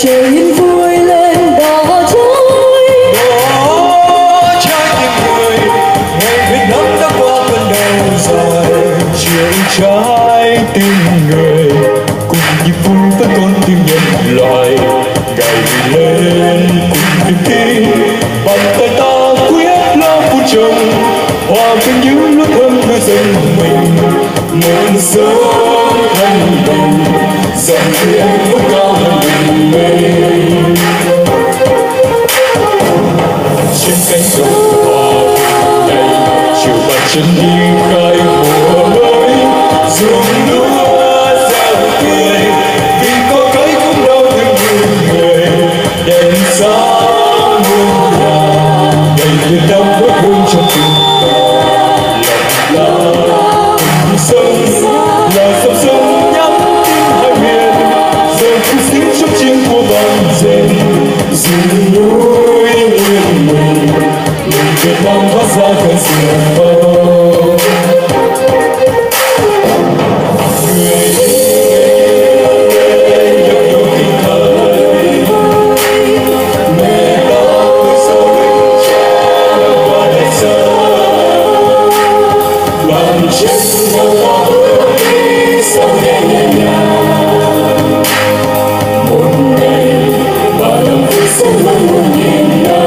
trời yên vui lên đỏ trôi trái tim người ngày Việt Nam đã qua cơn đau dài chiều trái tim người cùng nhịp vui với con tim nhân loại ngày lên cùng niềm tin bàn tay ta quyết lo phun trồng hòa với những nước thơm nơi dân mình một sớm thanh bình dòng tiếng vẫn cao hơn bình minh trên cánh đồng hòa bình này chiều bàn chân đi khai mùa mới ruộng lúa gieo cười vì có cái cũng đau thương như người đèn sáng muôn nhà ngày Việt Nam vẫn hương trong tim ta lòng ta sông là dòng sông nhắn tin hai miền giờ phút tiếng trong chiêng của vang rền rừng núi yên bình người Việt Nam phát ra cơn sương mơ người nhấp nhô kinh thời mẹ ta tuổi sâu mình trẻ qua đời giờ đoàn chết màu hoa ơi sao nghe nhẹ nhàng một ngày và lòng tôi sẽ luôn luôn nhìn nhau.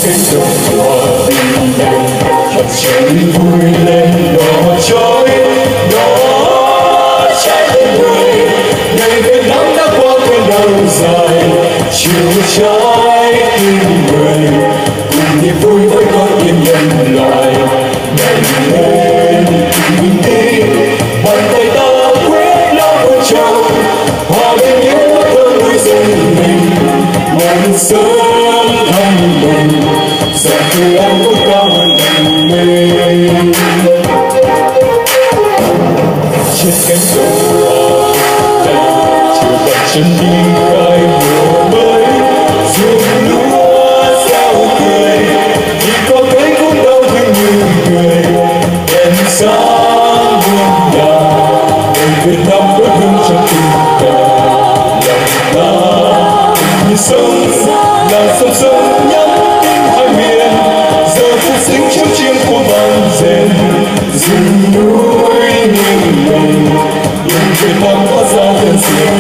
Cánh đồng hòa bình này hạt trời vui lên đỏ chói đó trái tim người ngày Việt Nam đã qua cơn đau dài chiều trái tim người cùng niềm vui với con tim nhân loại ngày lên bình tin bàn tay ta quyết lo vun trồng hòa bình những nước thơm núi rừng mình một sớm thanh bình dòng từ anh vút cao hơn bình minh trên cánh đồng hoa đây chiều bàn chân đi khai mùa mới ruộng lúa gieo cười vì có cái cũng đau thương như người đèn sáng muôn nhà người Việt Nam vẫn hương trong tim ta lòng ta như sông là sông sông nhắn tin hai miền giờ phút sinh trong chiêng của vang rền rừng núi nghiêng mình nhưng Việt Nam hóa ra cơn sương